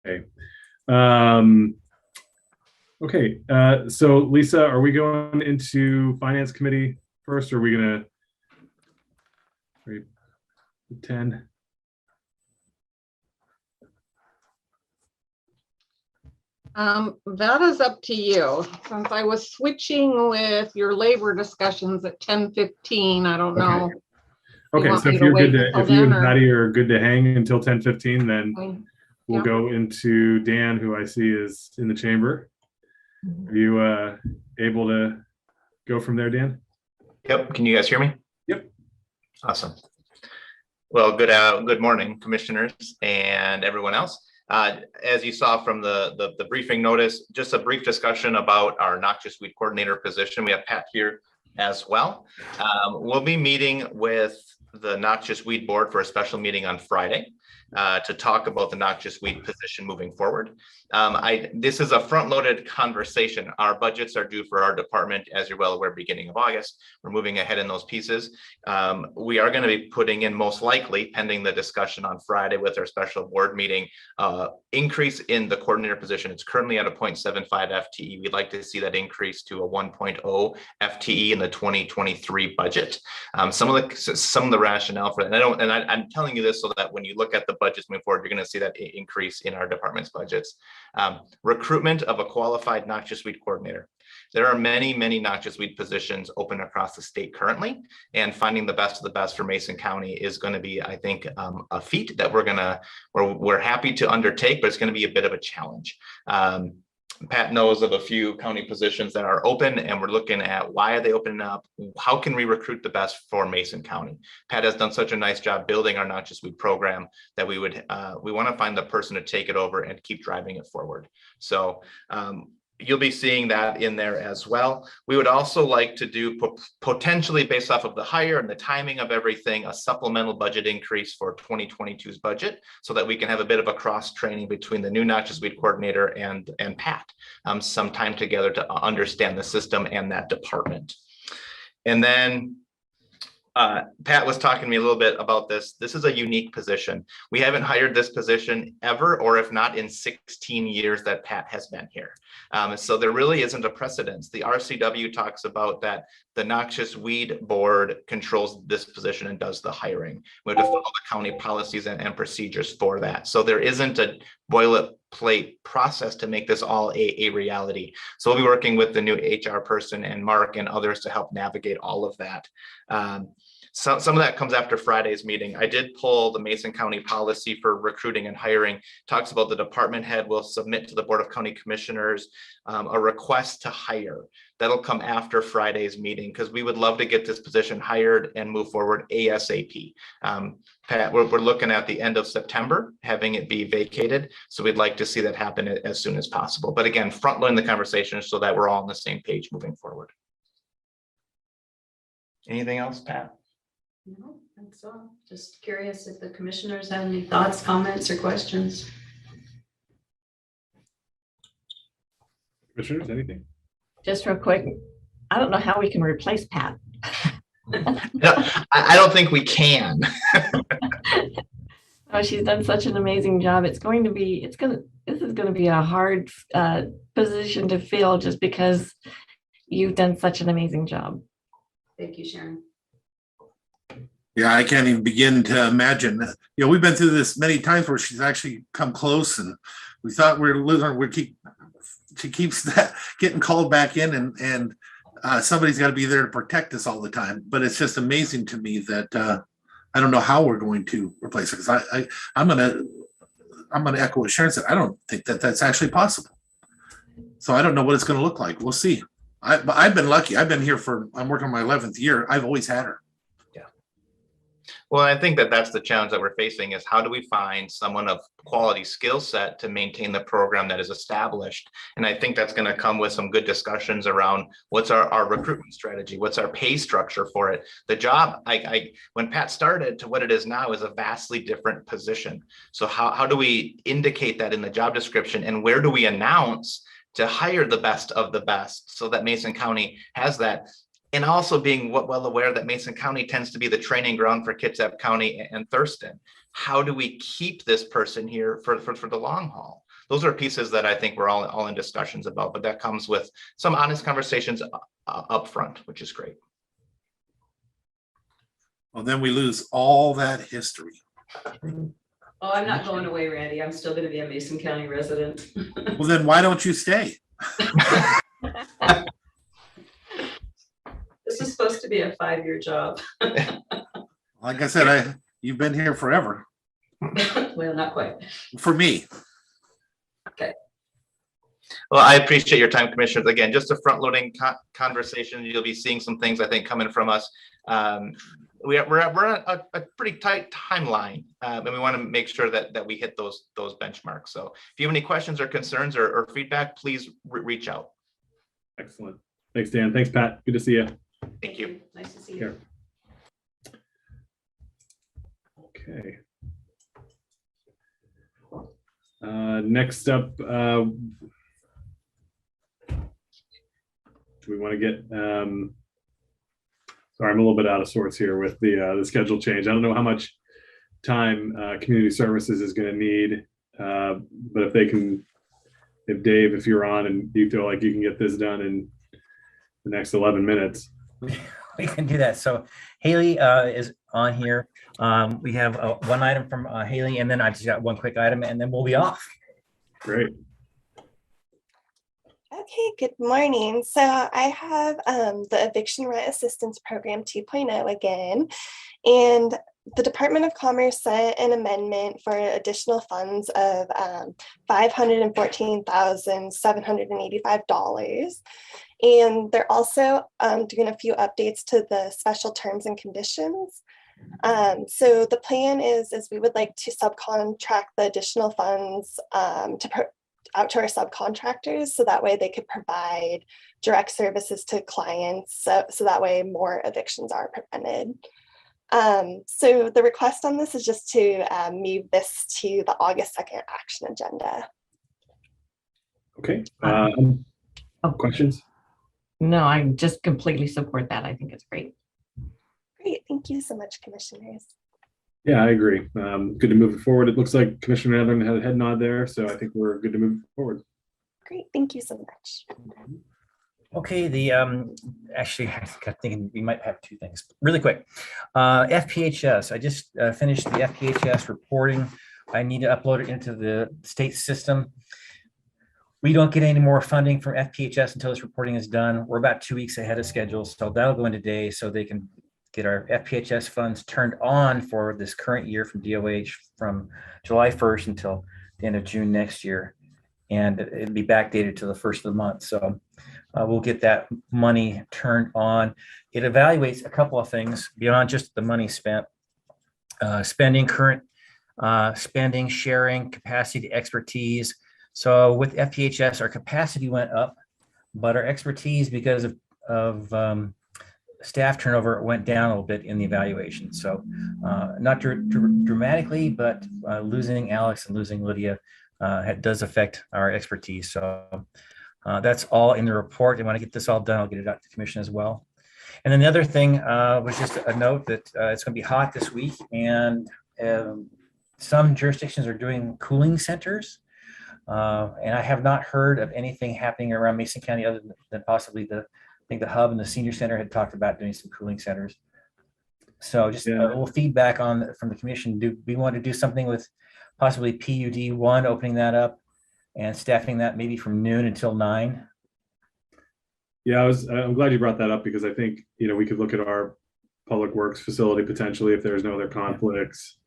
Okay. Okay. So Lisa, are we going into Finance Committee first, or are we gonna 10? That is up to you. Since I was switching with your labor discussions at 10:15, I don't know. Okay, so if you're good to, if you and Patty are good to hang until 10:15, then we'll go into Dan, who I see is in the chamber. Are you able to go from there, Dan? Yep. Can you guys hear me? Yep. Awesome. Well, good morning, commissioners and everyone else. As you saw from the briefing notice, just a brief discussion about our noxious weed coordinator position. We have Pat here as well. We'll be meeting with the noxious weed board for a special meeting on Friday to talk about the noxious weed position moving forward. This is a front-loaded conversation. Our budgets are due for our department, as you're well aware, beginning of August. We're moving ahead in those pieces. We are going to be putting in, most likely, pending the discussion on Friday with our special board meeting, increase in the coordinator position. It's currently at a 0.75 FTE. We'd like to see that increase to a 1.0 FTE in the 2023 budget. Some of the rationale for that, and I'm telling you this so that when you look at the budgets moving forward, you're going to see that increase in our department's budgets. Recruitment of a qualified noxious weed coordinator. There are many noxious weed positions open across the state currently, and finding the best of the best for Mason County is going to be, I think, a feat that we're happy to undertake, but it's going to be a bit of a challenge. Pat knows of a few county positions that are open, and we're looking at why are they opening up? How can we recruit the best for Mason County? Pat has done such a nice job building our noxious weed program that we want to find the person to take it over and keep driving it forward. So you'll be seeing that in there as well. We would also like to do, potentially based off of the hire and the timing of everything, a supplemental budget increase for 2022's budget so that we can have a bit of a cross training between the new noxious weed coordinator and Pat, some time together to understand the system and that department. And then Pat was talking to me a little bit about this. This is a unique position. We haven't hired this position ever, or if not in 16 years that Pat has been here. So there really isn't a precedence. The RCW talks about that the noxious weed board controls this position and does the hiring. We have to follow the county policies and procedures for that. So there isn't a boilerplate process to make this all a reality. So we'll be working with the new HR person and Mark and others to help navigate all of that. Some of that comes after Friday's meeting. I did pull the Mason County policy for recruiting and hiring. Talks about the department head will submit to the Board of County Commissioners a request to hire. That'll come after Friday's meeting because we would love to get this position hired and move forward ASAP. Pat, we're looking at the end of September, having it be vacated. So we'd like to see that happen as soon as possible. But again, front loading the conversation so that we're all on the same page moving forward. Anything else, Pat? No, I think so. Just curious if the commissioners have any thoughts, comments, or questions. Commissioners, anything? Just real quick, I don't know how we can replace Pat. No, I don't think we can. Oh, she's done such an amazing job. This is going to be a hard position to fill just because you've done such an amazing job. Thank you, Sharon. Yeah, I can't even begin to imagine. You know, we've been through this many times where she's actually come close, and we thought we were losing. She keeps getting called back in, and somebody's got to be there to protect us all the time. But it's just amazing to me that I don't know how we're going to replace her, because I'm gonna echo what Sharon said. I don't think that that's actually possible. So I don't know what it's going to look like. We'll see. I've been lucky. I'm working on my 11th year. I've always had her. Well, I think that's the challenge that we're facing is how do we find someone of quality skill set to maintain the program that is established? And I think that's going to come with some good discussions around what's our recruitment strategy, what's our pay structure for it. The job, when Pat started to what it is now is a vastly different position. So how do we indicate that in the job description, and where do we announce to hire the best of the best so that Mason County has that? And also being well aware that Mason County tends to be the training ground for Kitsap County and Thurston. How do we keep this person here for the long haul? those are pieces that I think we're all in discussions about, but that comes with some honest conversations up front, which is great. Well, then we lose all that history. Oh, I'm not going away, Randy. I'm still going to be a Mason County resident. Well, then why don't you stay? This is supposed to be a 5-year job. Like I said, you've been here forever. Well, not quite. For me. Well, I appreciate your time, commissioners. Again, just a front-loading conversation. You'll be seeing some things, I think, coming from us. We're on a pretty tight timeline, and we want to make sure that we hit those benchmarks. So if you have any questions or concerns or feedback, please reach out. Excellent. Thanks, Dan. Thanks, Pat. Good to see you. Thank you. Nice to see you. Okay. Next up, do we want to get, sorry, I'm a little bit out of sorts here with the schedule change. I don't know how much time community services is going to need, but if they can, if Dave, if you're on and you feel like you can get this done in the next 11 minutes. We can do that. So Haley is on here. We have one item from Haley, and then I just got one quick item, and then we'll be off. Great. Okay, good morning. So I have the Eviction Rent Assistance Program 2.0 again, and the Department of Commerce sent an amendment for additional funds of $514,785. And they're also doing a few updates to the special terms and conditions. So the plan is we would like to subcontract the additional funds out to our subcontractors, so that way they could provide direct services to clients, so that way more evictions are prevented. So the request on this is just to move this to the August 2nd action agenda. Okay. Questions? No, I just completely support that. I think it's great. Great, thank you so much, commissioners. Yeah, I agree. Good to move it forward. It looks like Commissioner Adler had a head nod there, so I think we're good to move forward. Great, thank you so much. Okay, the actually, I got thinking we might have two things really quick. FPHS, I just finished the FPHS reporting. I need to upload it into the state system. We don't get any more funding from FPHS until this reporting is done. We're about 2 weeks ahead of schedule, so that'll go in today so they can get our FPHS funds turned on for this current year from DOH from July 1st until the end of June next year. And it'll be backdated to the first of the month. So we'll get that money turned on. It evaluates a couple of things beyond just the money spent, spending, current spending, sharing, capacity, expertise. So with FPHS, our capacity went up, but our expertise, because of staff turnover, went down a little bit in the evaluation. So not dramatically, but losing Alex and losing Lydia does affect our expertise. So that's all in the report. And when I get this all done, I'll get it out to the commission as well. And then the other thing was just a note that it's going to be hot this week, and some jurisdictions are doing cooling centers. And I have not heard of anything happening around Mason County other than possibly I think the hub and the senior center had talked about doing some cooling centers. So just a little feedback from the commission. Do we want to do something with possibly PUD 1, opening that up and staffing that maybe from noon until 9? Yeah, I'm glad you brought that up, because I think, we could look at our public works facility potentially if there's no other conflicts.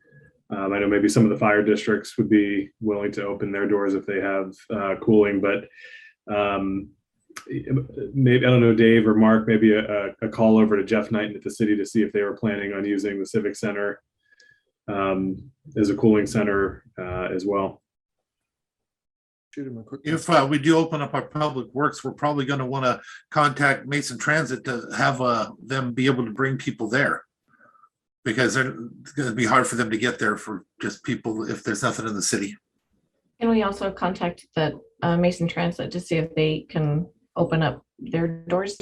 I know maybe some of the fire districts would be willing to open their doors if they have cooling, but maybe, I don't know, Dave or Mark, maybe a call over to Jeff Knighton at the city to see if they were planning on using the Civic Center as a cooling center as well. If we do open up our public works, we're probably going to want to contact Mason Transit to have them be able to bring people there, because it's going to be hard for them to get there for just people if there's nothing in the city. Can we also contact the Mason Transit to see if they can open up their doors?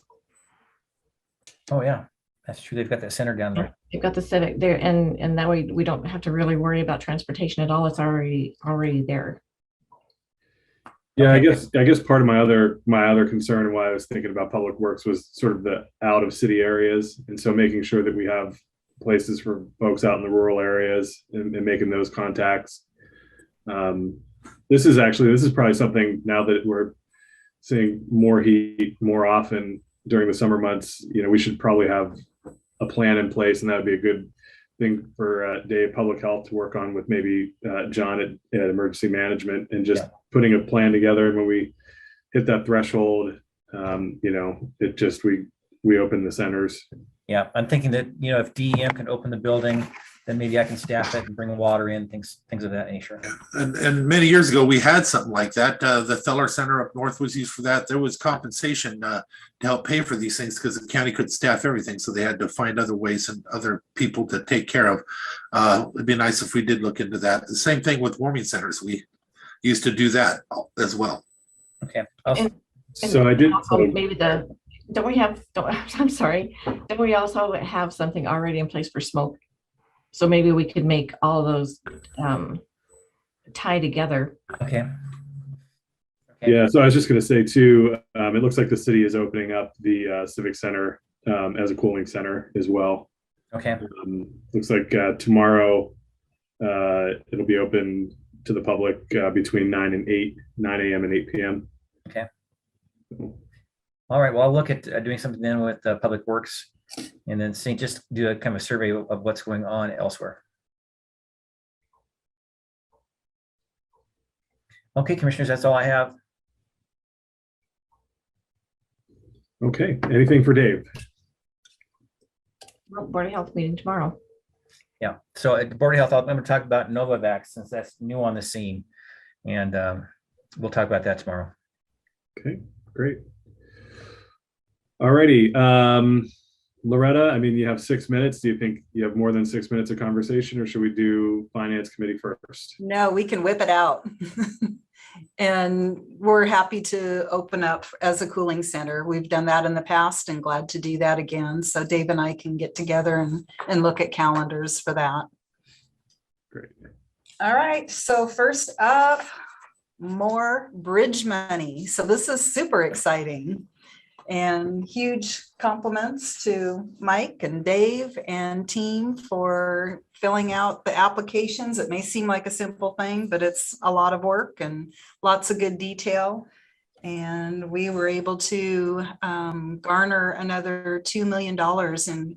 Oh yeah, that's true. They've got that center down there. They've got the Civic there, and that way we don't have to really worry about transportation at all. It's already there. Yeah, Okay. I guess part of my other concern and why I was thinking about public works was sort of the out of city areas. And so making sure that we have places for folks out in the rural areas and making those contacts. This is probably something now that we're seeing more heat more often during the summer months. You know, we should probably have a plan in place, and that would be a good thing for Dave, public health, to work on with maybe John at emergency management, and just putting a plan together. And when we hit that threshold, you know, it just we open the centers. Yeah, I'm thinking that, you know, if DEM can open the building, then maybe I can staff it and bring the water in, things of that nature. And many years ago, we had something like that. The Feller Center up north was used for that. There was compensation to help pay for these things because the county couldn't staff everything. So they had to find other ways and other people to take care of. It'd be nice if we did look into that. The same thing with warming centers. We used to do that as well. Okay. So I did. Maybe don't we also have something already in place for smoke? So maybe we could make all those tie together. Okay. Yeah, so I was just going to say too, it looks like the city is opening up the Civic Center as a cooling center as well. Okay. Looks like tomorrow it'll be open to the public between 9 a.m. and 8 p.m. Okay. All right. Well, I'll look at doing something then with Public Works, and then just do a kind of a survey of what's going on elsewhere. Okay, commissioners, that's all I have. Okay. Anything for Dave? Board of Health meeting tomorrow. Yeah. So at the Board of Health, I'm going to talk about Novavax since that's new on the scene, and we'll talk about that tomorrow. Okay, great. All righty. Loretta, I mean, you have 6 minutes. Do you think you have more than 6 minutes of conversation, or should we do Finance Committee first? No, we can whip it out. And we're happy to open up as a cooling center. We've done that in the past and glad to do that again. So Dave and I can get together and look at calendars for that. Great. All right. So first up, more bridge money. So this is super exciting. And huge compliments to Mike and Dave and team for filling out the applications. It may seem like a simple thing, but it's a lot of work and lots of good detail. And we were able to garner another $2 million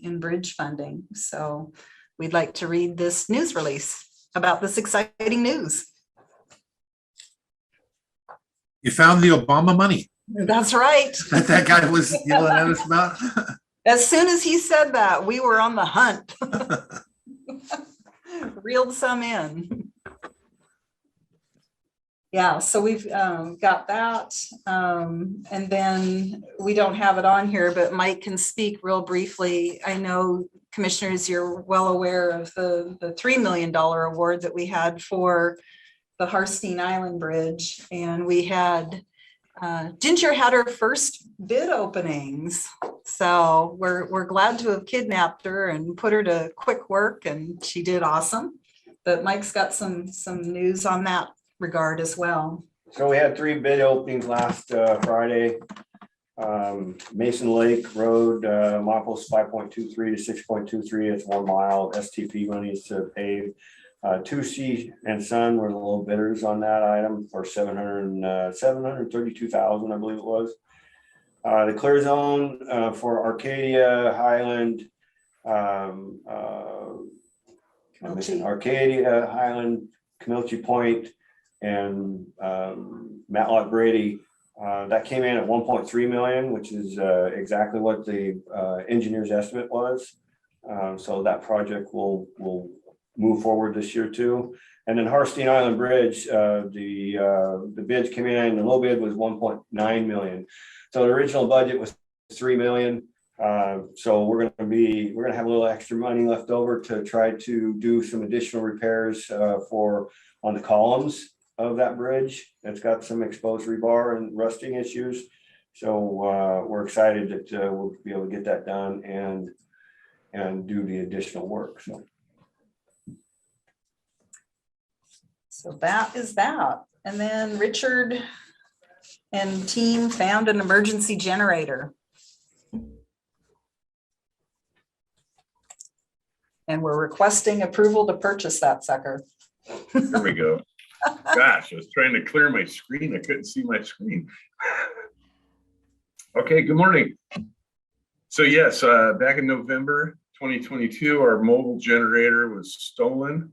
in bridge funding. So we'd like to read this news release about this exciting news. You found the Obama money. That's right. That guy was yelling at us about. As soon as he said that, we were on the hunt. Reeled some in. Yeah, so we've got that. And then we don't have it on here, but Mike can speak real briefly. I know, commissioners, you're well aware of the $3 million award that we had for the Hearthstone Island Bridge. And we had Ginger had her first bid openings, so we're glad to have kidnapped her and put her to quick work, and she did awesome. But Mike's got some news on that regard as well. So we had 3 bid openings last Friday. Mason Lake Road, miles 5.23 to 6.23. It's 1 mile. STP money is to pave. 2C and Son were the low bidders on that item for $732,000, I believe it was. The clear zone for Arcadia, Highland, Camilchi Point, and Matlock Brady. That came in at 1.3 million, which is exactly what the engineer's estimate was. So that project will move forward this year too. And then Hearthstone Island Bridge, the bids came in, the low bid was 1.9 million. So the original budget was 3 million. So we're gonna have a little extra money left over to try to do some additional repairs on the columns of that bridge. It's got some exposed rebar and rusting issues. So we're excited that we'll be able to get that done and do the additional work. So that is that. And then Richard and team found an emergency generator. And we're requesting approval to purchase that sucker. There we go. Gosh, I was trying to clear my screen. I couldn't see my screen. Okay, good morning. So yes, back in November 2022, our mobile generator was stolen.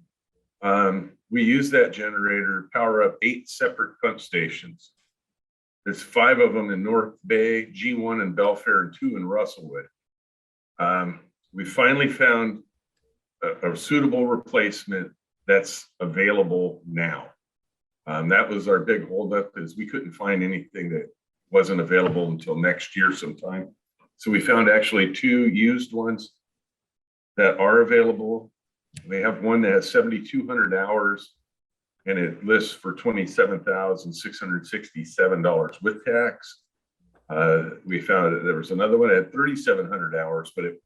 We used that generator to power up 8 separate pump stations. There's 5 of them in North Bay, G1 in Belfair, and 2 in Russellwood. We finally found a suitable replacement that's available now. That was our big holdup, is we couldn't find anything that wasn't available until next year sometime. So we found actually 2 used ones that are available. We have one that has 7,200 hours and it lists for $27,667 with tax. We found that there was another one that had 3,700 hours, but it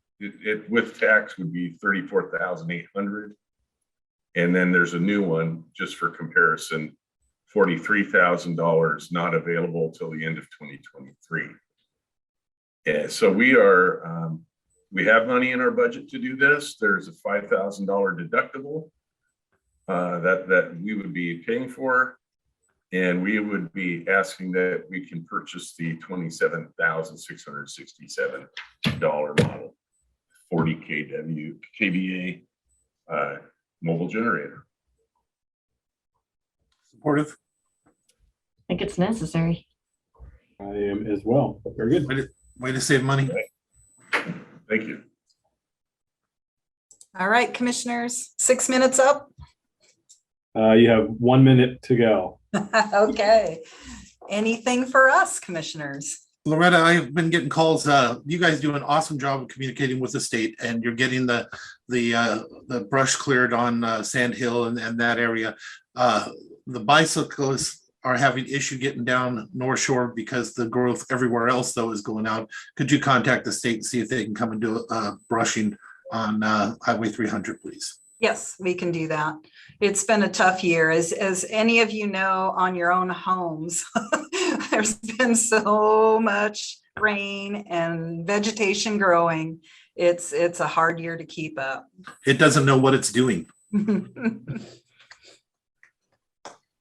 with tax would be 34,800. And then there's a new one, just for comparison, $43,000, not available till the end of 2023. Yeah, so we are, we have money in our budget to do this. There's a $5,000 deductible that we would be paying for. And we would be asking that we can purchase the $27,667 model, 40 kVA mobile generator. Supportive. I think it's necessary. I am as well. Very good. Way to save money. Thank you. All right, commissioners, 6 minutes up. You have 1 minute to go. Okay. Anything for us, commissioners? Loretta, I've been getting calls. You guys do an awesome job of communicating with the state, and you're getting the brush cleared on Sand Hill and that area. The bicyclists are having issue getting down North Shore because the growth everywhere else though is going out. Could you contact the state and see if they can come and do brushing on Highway 300, please? Yes, we can do that. It's been a tough year, as any of you know, on your own homes. There's been so much rain and vegetation growing. It's a hard year to keep up. It doesn't know what it's doing.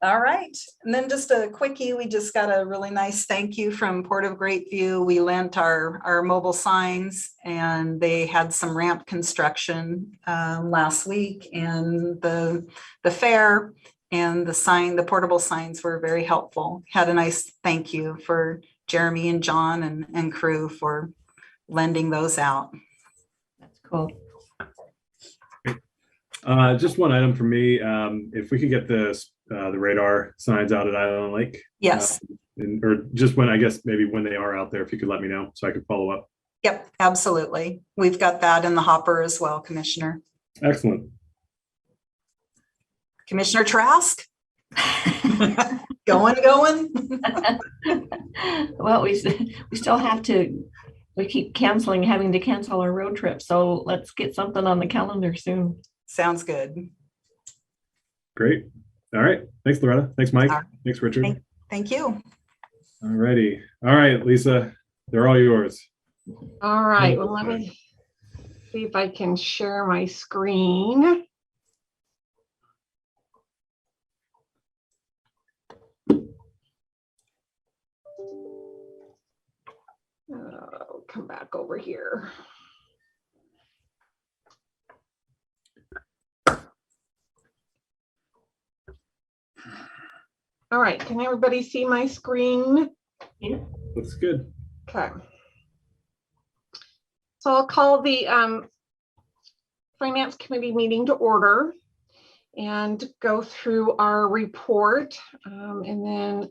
All right, and then just a quickie, we just got a really nice thank you from Port of Great View. We lent our mobile signs, and they had some ramp construction last week, and the fair and the portable signs were very helpful. Had a nice thank you for Jeremy and John and crew for lending those out. That's cool. Just one item for me. If we could get the radar signs out at Island Lake. Yes. Or just when, I guess, maybe when they are out there, if you could let me know so I could follow up. Yep, absolutely. We've got that in the hopper as well, Commissioner. Excellent. Commissioner Trask? Going. Well, we still have to, we keep having to cancel our road trip. So let's get something on the calendar soon. Sounds good. Great. All right. Thanks, Loretta. Thanks, Mike. Right. Thanks, Richard. Thank you. All righty. All right, Lisa, they're all yours. All right, well, let me see if I can share my screen. Come back over here. All right, can everybody see my screen? Yeah. Looks good. Okay. So I'll call the Finance Committee meeting to order and go through our report, and then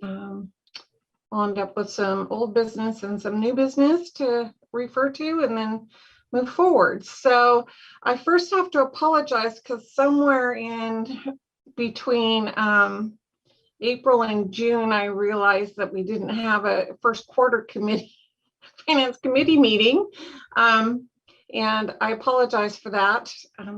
I'll end up with some old business and some new business to refer to, and then move forward. So I first have to apologize because somewhere in between April and June, I realized that we didn't have a first quarter finance committee meeting. And I apologize for that.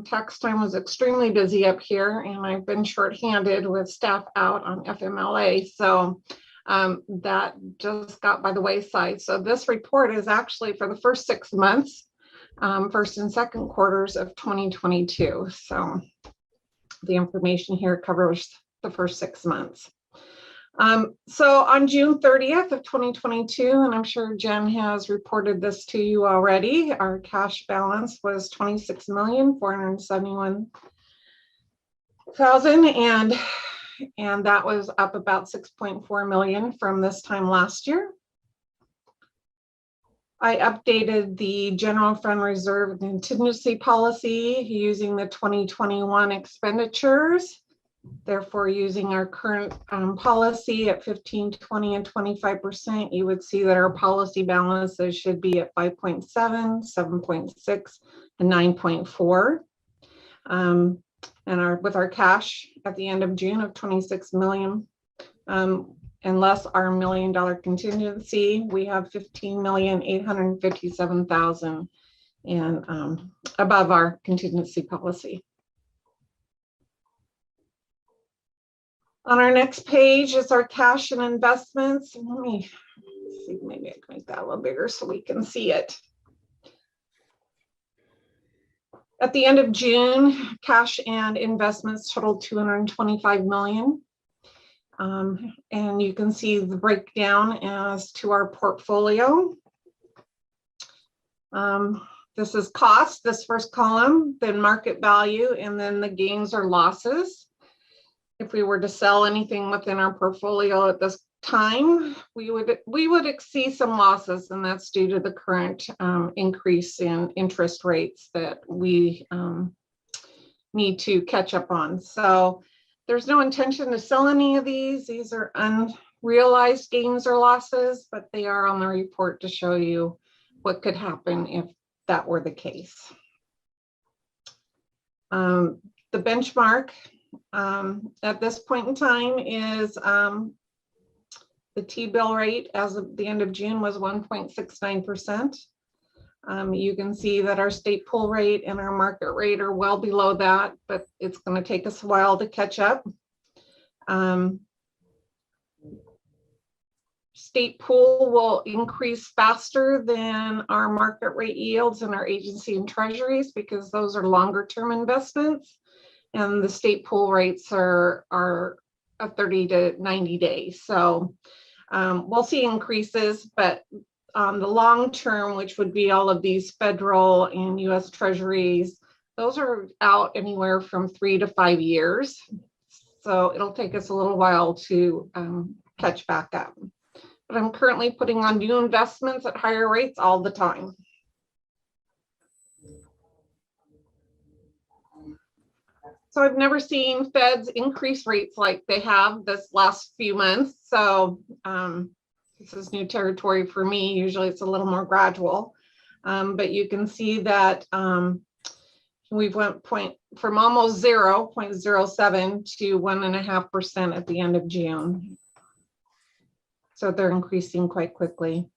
Tax time was extremely busy up here, and I've been shorthanded with staff out on FMLA. So that just got by the wayside. So this report is actually for the first 6 months, first and second quarters of 2022. So the information here covers the first 6 months. So on June 30th of 2022, and I'm sure Jen has reported this to you already, our cash balance was $26,471,000, and that was up about 6.4 million from this time last year. I updated the general fund reserve and contingency policy using the 2021 expenditures. Therefore, using our current policy at 15, 20, and 25%, you would see that our policy balances should be at 5.7, 7.6, and 9.4. And with our cash at the end of June of 26 million, unless our $1 million contingency, we have 15,857,000 and above our contingency policy. On our next page is our cash and investments. Let me see, maybe I can make that a little bigger so we can see it. At the end of June, cash and investments totaled 225 million. And you can see the breakdown as to our portfolio. This is cost, this first column, then market value, and then the gains or losses. If we were to sell anything within our portfolio at this time, we would see some losses, and that's due to the current increase in interest rates that we need to catch up on. So there's no intention to sell any of these. These are unrealized gains or losses, but they are on the report to show you what could happen if that were the case. The benchmark at this point in time is the T-bill rate as of the end of June was 1.69%. You can see that our state pool rate and our market rate are well below that, but it's going to take us a while to catch up. State pool will increase faster than our market rate yields and our agency and treasuries because those are longer term investments. And the state pool rates are 30 to 90 days. So we'll see increases, but the long term, which would be all of these federal and US treasuries, those are out anywhere from 3 to 5 years. So it'll take us a little while to catch back up. But I'm currently putting on new investments at higher rates all the time. So I've never seen feds increase rates like they have this last few months. So this is new territory for me. Usually it's a little more gradual, but you can see that we've went from almost 0.07 to 1.5% at the end of June. So they're increasing quite quickly.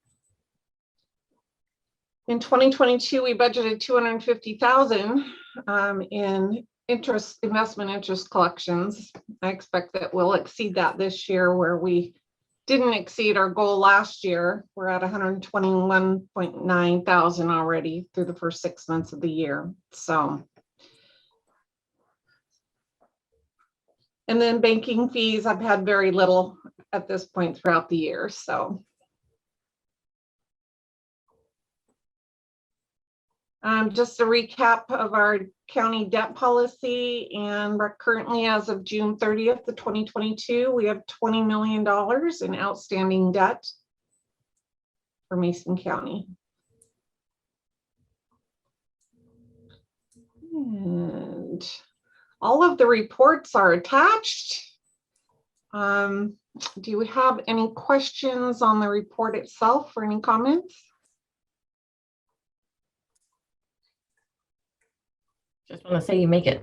In 2022, we budgeted 250,000 in investment interest collections. I expect that we'll exceed that this year, where we didn't exceed our goal last year. We're at 121.9 thousand already through the first 6 months of the year. So, and then banking fees, I've had very little at this point throughout the year. So just a recap of our county debt policy, and we're currently, as of June 30th of 2022, we have $20 million in outstanding debt for Mason County. And all of the reports are attached. Do you have any questions on the report itself or any comments? Just want to say you make it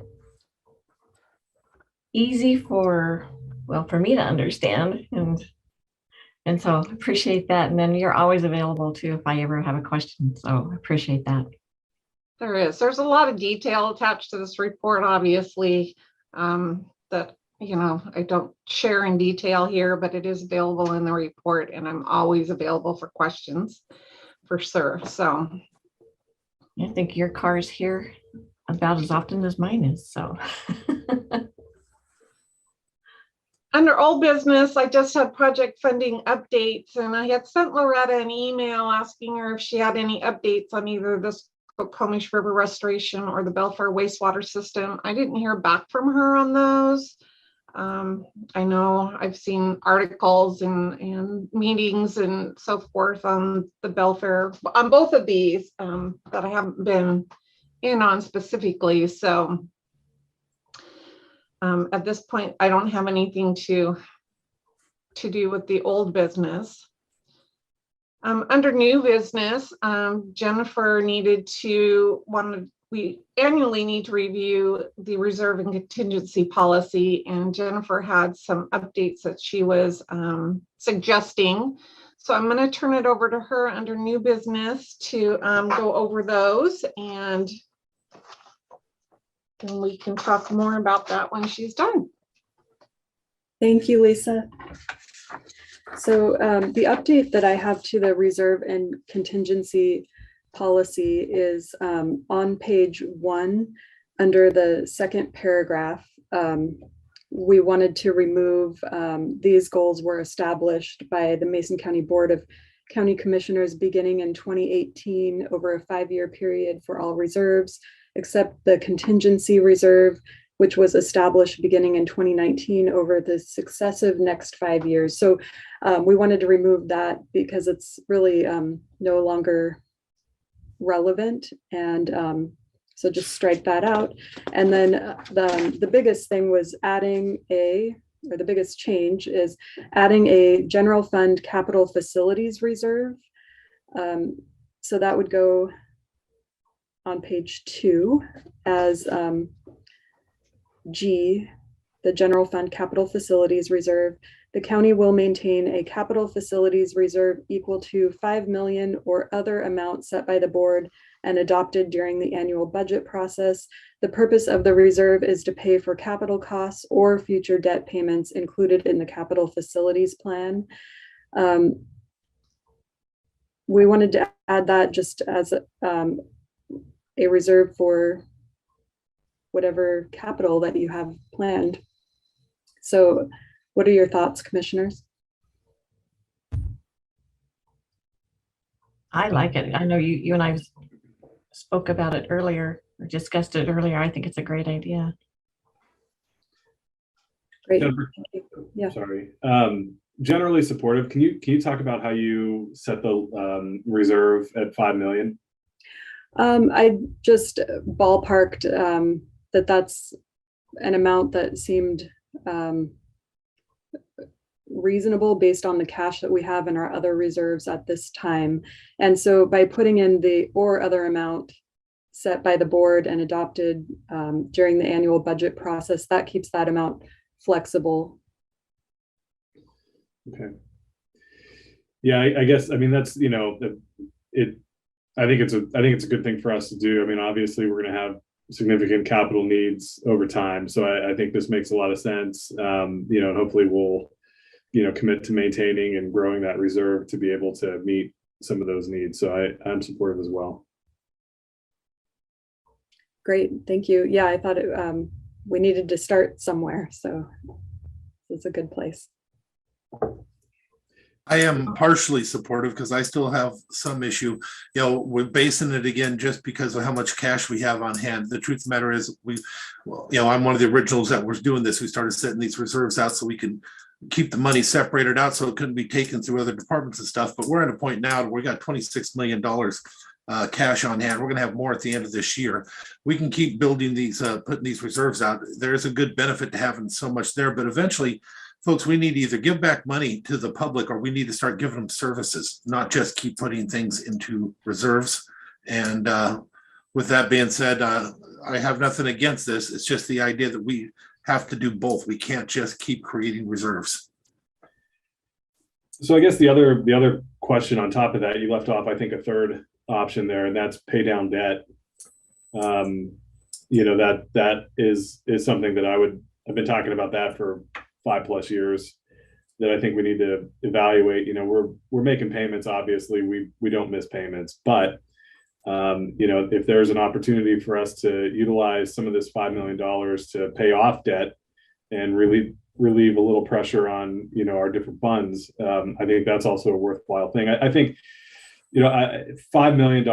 easy for me to understand, and so appreciate that. And then you're always available too if I ever have a question. So appreciate that. There's a lot of detail attached to this report, obviously, that you know, I don't share in detail here, but it is available in the report, and I'm always available for questions for sure. So I think your car is here about as often as mine is, so. under old business, I just had project funding updates, and I had sent Loretta an email asking her if she had any updates on either the Skokomish River restoration or the Belfair wastewater system. I didn't hear back from her on those. I know I've seen articles and meetings and so forth on the Belfair, on both of these, that I haven't been in on specifically. So at this point, I don't have anything to do with the old business. Under new business, Jennifer we annually need to review the reserve and contingency policy, and Jennifer had some updates that she was suggesting. So I'm going to turn it over to her under new business to go over those, and then we can talk more about that when she's done. Thank you, Lisa. So the update that I have to the reserve and contingency policy is on page 1 under the second paragraph. We wanted to remove these goals were established by the Mason County Board of County Commissioners beginning in 2018 over a 5-year period for all reserves, except the contingency reserve, which was established beginning in 2019 over the successive next 5 years. So we wanted to remove that because it's really no longer relevant. And so just strike that out. And then the biggest thing was the biggest change is adding a general fund capital facilities reserve. So that would go on page 2 as G, the general fund capital facilities reserve. The county will maintain a capital facilities reserve equal to 5 million or other amount set by the board and adopted during the annual budget process. The purpose of the reserve is to pay for capital costs or future debt payments included in the capital facilities plan. We wanted to add that just as a reserve for whatever capital that you have planned. So what are your thoughts, commissioners? I like it. I know you and I spoke about it earlier, or discussed it earlier. I think it's a great idea. Great. Yeah. Sorry. Generally supportive. Can you talk about how you set the reserve at 5 million? I just ballparked that's an amount that seemed reasonable based on the cash that we have in our other reserves at this time. And so by putting in the or other amount set by the board and adopted during the annual budget process, that keeps that amount flexible. Okay. Yeah, I guess, I mean, that's, you know, I think it's a good thing for us to do. I mean, obviously we're going to have significant capital needs over time. So I think this makes a lot of sense. You know, and hopefully we'll, you know, commit to maintaining and growing that reserve to be able to meet some of those needs. So I'm supportive as well. Great, thank you. Yeah, I thought we needed to start somewhere. So it's a good place. I am partially supportive because I still have some issue. You know, we're basing it again just because of how much cash we have on hand. The truth of the matter is I'm one of the originals that was doing this. We started setting these reserves out so we can keep the money separated out so it couldn't be taken through other departments and stuff. But we're at a point now where we got $26 million cash on hand. We're going to have more at the end of this year. We can keep building these, putting these reserves out. There's a good benefit to having so much there, but eventually, folks, we need to either give back money to the public or we need to start giving them services, not just keep putting things into reserves. And with that being said, I have nothing against this. It's just the idea that we have to do both. We can't just keep creating reserves. So I guess the other question on top of that, you left off, I think, a third option there, and that's pay down debt. You know, that is something that I would I've been talking about that for 5+ years, that I think we need to evaluate. You know, we're making payments, obviously, we don't miss payments, but you know, if there's an opportunity for us to utilize some of this $5 million to pay off debt and relieve a little pressure on, you know, our different funds, I think that's also a worthwhile thing. I think, you know, $5 million,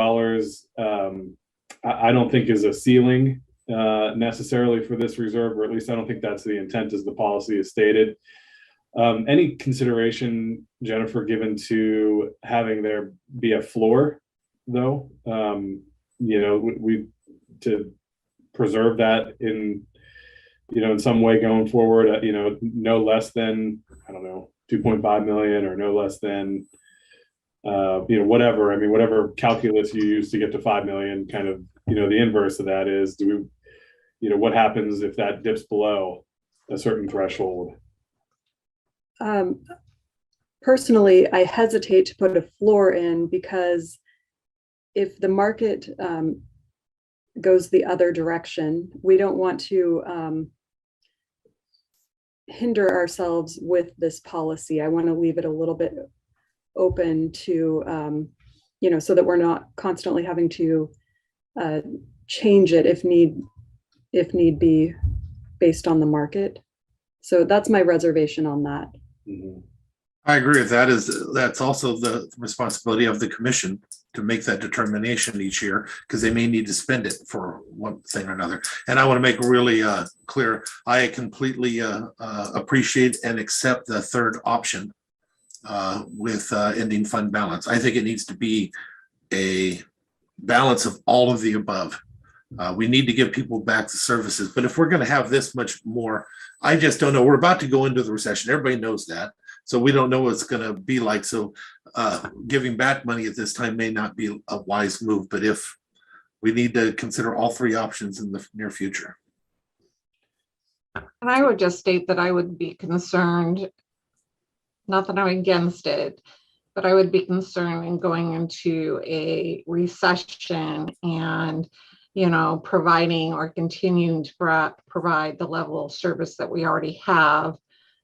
I don't think is a ceiling necessarily for this reserve, or at least I don't think that's the intent as the policy is stated. Any consideration, Jennifer, given to having there be a floor, though? You know, we to preserve that in, you know, in some way going forward, you know, no less than, I don't know, 2.5 million, or no less than, you know, whatever. I mean, whatever calculus you use to get to 5 million, kind of, you know, the inverse of that is, do we, you know, what happens if that dips below a certain threshold? Personally, I hesitate to put a floor in, because if the market goes the other direction, we don't want to hinder ourselves with this policy. I want to leave it a little bit open to, you know, so that we're not constantly having to change it if need be, based on the market. So that's my reservation on that. Mm-hmm. I agree with that. That's also the responsibility of the commission to make that determination each year, because they may need to spend it for one thing or another. And I want to make really clear, I completely appreciate and accept the third option with ending fund balance. I think it needs to be a balance of all of the above. We need to give people back the services, but if we're going to have this much more, I just don't know. We're about to go into the recession. Everybody knows that. So we don't know what it's going to be like. So giving back money at this time may not be a wise move, but if we need to consider all three options in the near future. And I would just state that I would be concerned, not that I'm against it, but I would be concerned in going into a recession and, you know, providing or continuing to provide the level of service that we already have.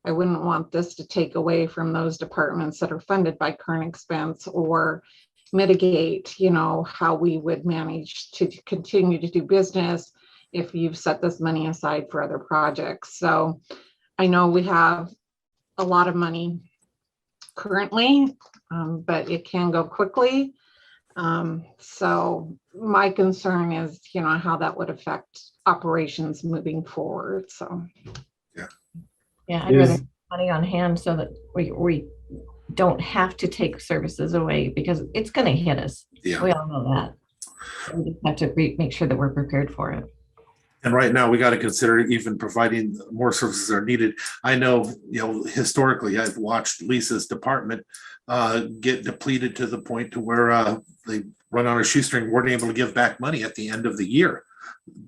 I wouldn't want this to take away from those departments that are funded by current expense, or mitigate, you know, how we would manage to continue to do business if you've set this money aside for other projects. So I know we have a lot of money currently, but it can go quickly. So my concern is, you know, how that would affect operations moving forward. So yeah, I'd rather have money on hand so that we don't have to take services away, because it's going to hit us. Yeah. We all know that. So we just have to make sure that we're prepared for it. And right now, we got to consider even providing more services that are needed. I know, you know, historically, I've watched Lisa's department get depleted to the point to where they run on a shoestring, weren't able to give back money at the end of the year.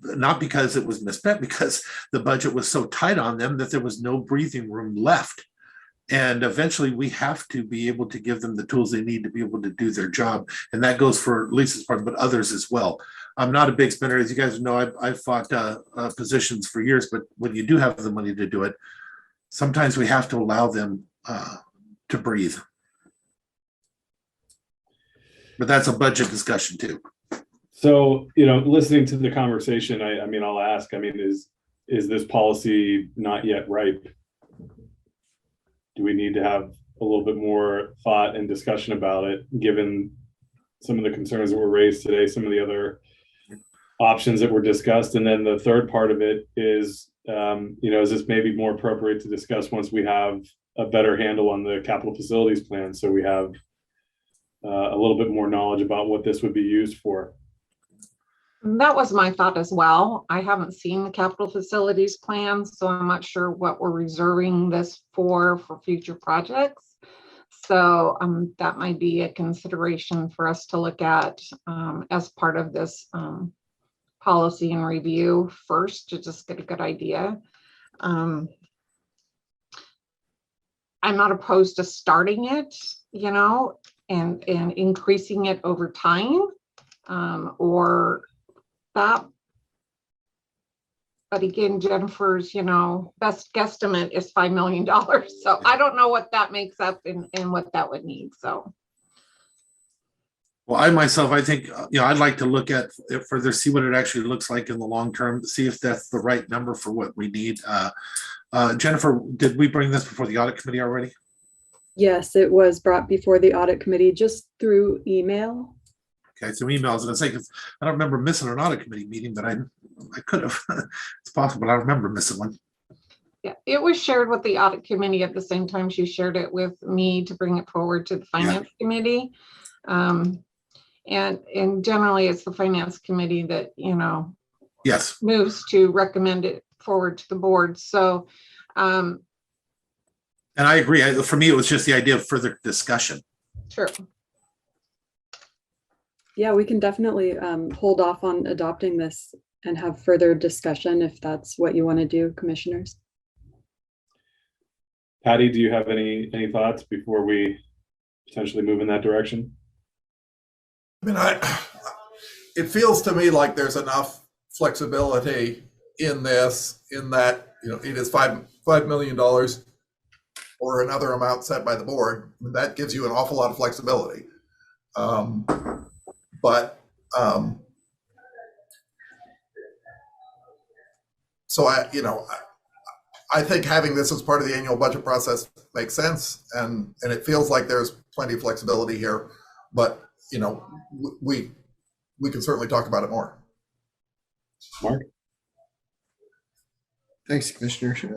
Not because it was misspent, because the budget was so tight on them that there was no breathing room left. And eventually we have to be able to give them the tools they need to be able to do their job. And that goes for Lisa's part, but others as well. I'm not a big spender. As you guys know, I've fought positions for years, but when you do have the money to do it, sometimes we have to allow them to breathe. But that's a budget discussion too. So, you know, listening to the conversation, I mean, I'll ask, I mean, is this policy not yet ripe? Do we need to have a little bit more thought and discussion about it, given some of the concerns that were raised today, some of the other options that were discussed? And then the third part of it is, you know, is this maybe more appropriate to discuss once we have a better handle on the capital facilities plan, so we have a little bit more knowledge about what this would be used for? that was my thought as well. I haven't seen the capital facilities plan, so I'm not sure what we're reserving this for future projects. So that might be a consideration for us to look at as part of this policy and review first, to just get a good idea. I'm not opposed to starting it, you know, and increasing it over time, or that. but again, Jennifer's, best guesstimate is $5 million. So I don't know what that makes up and what that would need, so. Well, I think, I'd like to look at it further, see what it actually looks like in the long term, see if that's the right number for what we need. Jennifer, did we bring this before the audit committee already? Yes, it was brought before the audit committee just through email. Okay, so emails, and I say, I don't remember missing an audit committee meeting, but I could have. It's possible, I remember missing one. Yeah, it was shared with the audit committee at the same time she shared it with me to bring it forward to the finance committee. And generally it's the finance committee that, yes, moves to recommend it forward to the board. So, and I agree. For me, it was just the idea of further discussion. Sure. Yeah, we can definitely hold off on adopting this and have further discussion if that's what you want to do, commissioners. Patty, do you have any thoughts before we potentially move in that direction? I mean, it feels to me like there's enough flexibility in this, in that, it is $5 million or another amount set by the board. That gives you an awful lot of flexibility. So I think having this as part of the annual budget process makes sense, and it feels like there's plenty of flexibility here, but we can certainly talk about it more. Mark? Thanks, Commissioner.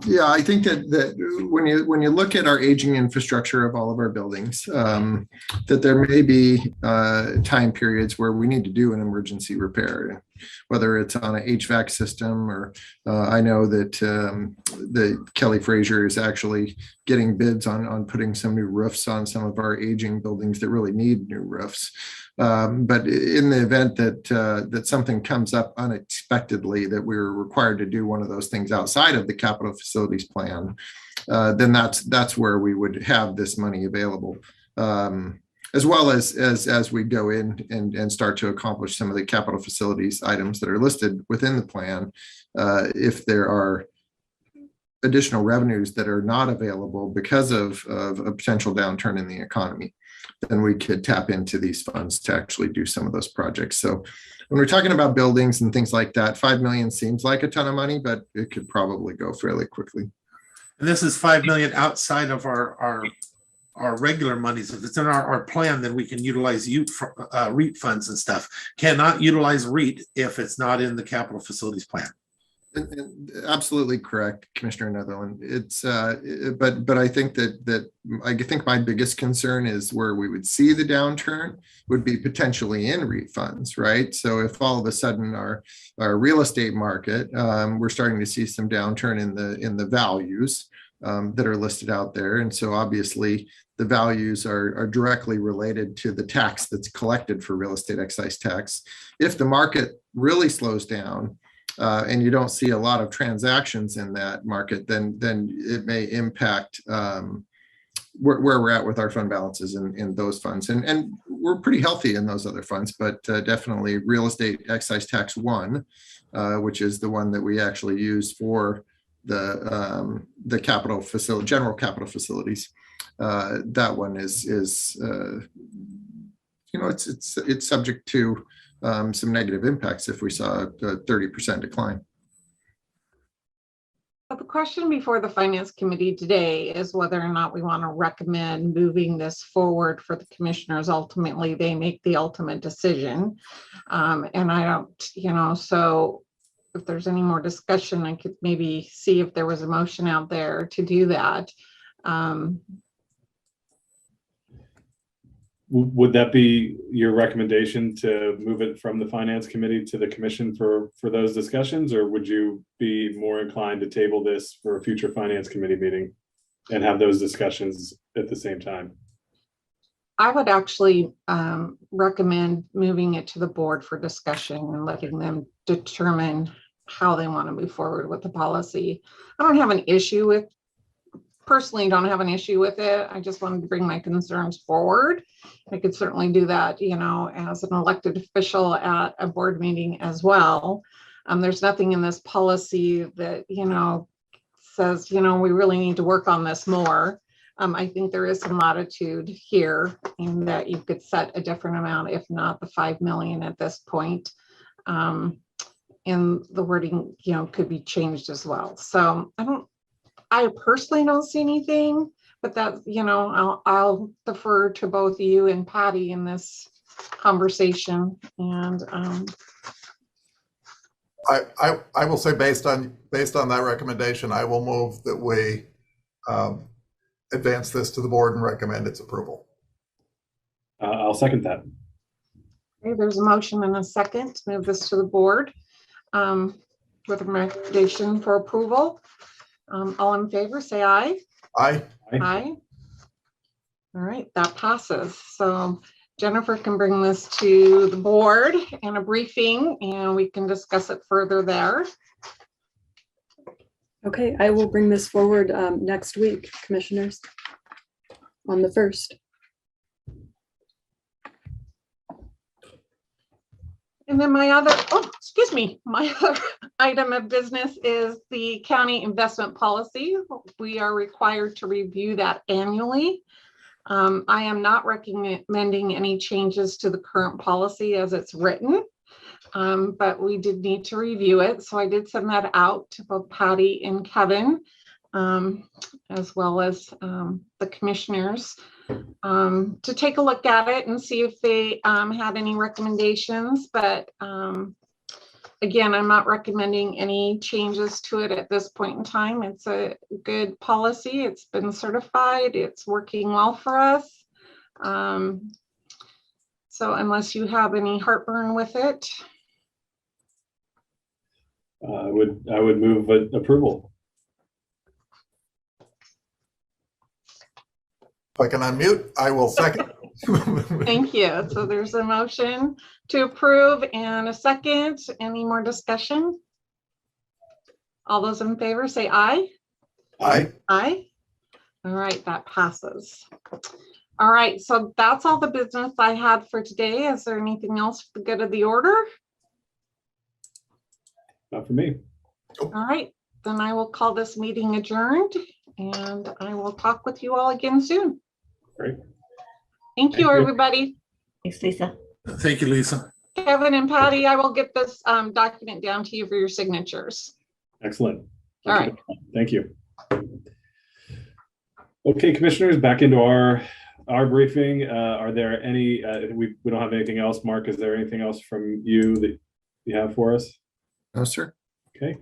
Yeah, I think that when you look at our aging infrastructure of all of our buildings, that there may be time periods where we need to do an emergency repair, whether it's on an HVAC system or I know that the Kelly Frazier is actually getting bids on putting some new roofs on some of our aging buildings that really need new roofs. But in the event that something comes up unexpectedly, that we're required to do one of those things outside of the capital facilities plan, then that's where we would have this money available, as well as we go in and start to accomplish some of the capital facilities items that are listed within the plan. If there are additional revenues that are not available because of a potential downturn in the economy, then we could tap into these funds to actually do some of those projects. So when we're talking about buildings and things like that, 5 million seems like a ton of money, but it could probably go fairly quickly. And this is 5 million outside of our regular monies. If it's in our plan, then we can utilize REIT funds and stuff. Cannot utilize REIT if it's not in the capital facilities plan. Absolutely correct, Commissioner Netherland. It's but I think that I think my biggest concern is where we would see the downturn would be potentially in REIT funds, right? So if all of a sudden our real estate market, we're starting to see some downturn in the values that are listed out there, and so obviously the values are directly related to the tax that's collected for real estate excise tax. If the market really slows down, and you don't see a lot of transactions in that market, then it may impact where we're at with our fund balances in those funds. And we're pretty healthy in those other funds, but definitely real estate excise tax 1, which is the one that we actually use for the capital facility, general capital facilities. That one is it's subject to some negative impacts if we saw a 30% decline. But the question before the finance committee today is whether or not we want to recommend moving this forward for the commissioners. Ultimately, they make the ultimate decision. And I don't, so if there's any more discussion, I could maybe see if there was a motion out there to do that. Would that be your recommendation to move it from the finance committee to the commission for those discussions, or would you be more inclined to table this for a future finance committee meeting and have those discussions at the same time? I would actually recommend moving it to the board for discussion and letting them determine how they want to move forward with the policy. I don't have an issue with, personally don't have an issue with it. I just wanted to bring my concerns forward. I could certainly do that, as an elected official at a board meeting as well. There's nothing in this policy that, says, we really need to work on this more. I think there is some latitude here in that you could set a different amount, if not the 5 million at this point. And the wording, could be changed as well. So I personally don't see anything, but that, I'll defer to both you and Patty in this conversation. And I will say based on that recommendation, I will move that we advance this to the board and recommend its approval. I'll second that. Okay, there's a motion and a second to move this to the board with a recommendation for approval. All in favor, say aye. Aye. Aye. All right, that passes. So Jennifer can bring this to the board in a briefing and we can discuss it further there. Okay, I will bring this forward next week, commissioners, on the 1st. And then my other item of business is the county investment policy. We are required to review that annually. I am not recommending any changes to the current policy as it's written, but we did need to review it. So I did send that out to both Patty and Kevin, as well as the commissioners, to take a look at it and see if they had any recommendations. But again, I'm not recommending any changes to it at this point in time. It's a good policy. It's been certified. It's working well for us. So unless you have any heartburn with it. I would move approval. If I can unmute, I will second. Thank you. So there's a motion to approve and a second. Any more discussion? All those in favor say aye. Aye. Aye. All right, that passes. All right, so that's all the business I had for today. Is there anything else for the good of the order? Not for me. All right, then I will call this meeting adjourned and I will talk with you all again soon. Great. Thank you, everybody. Thanks, Lisa. Thank you, Lisa. Kevin and Patty, I will get this document down to you for your signatures. Excellent. All right. Thank you. Okay, commissioners, back into our briefing. Are there any, we don't have anything else. Mark, is there anything else from you that you have for us? No, sir. Okay.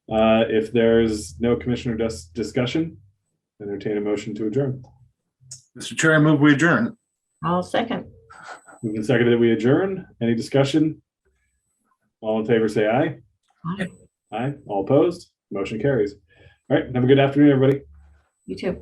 If there's no commissioner discussion, entertain a motion to adjourn. Mr. Chair, I move we adjourn. I'll second. Moving second that we adjourn. Any discussion? All in favor, say aye. Aye. Aye. All opposed? Motion carries. All right. Have a good afternoon, everybody. You too.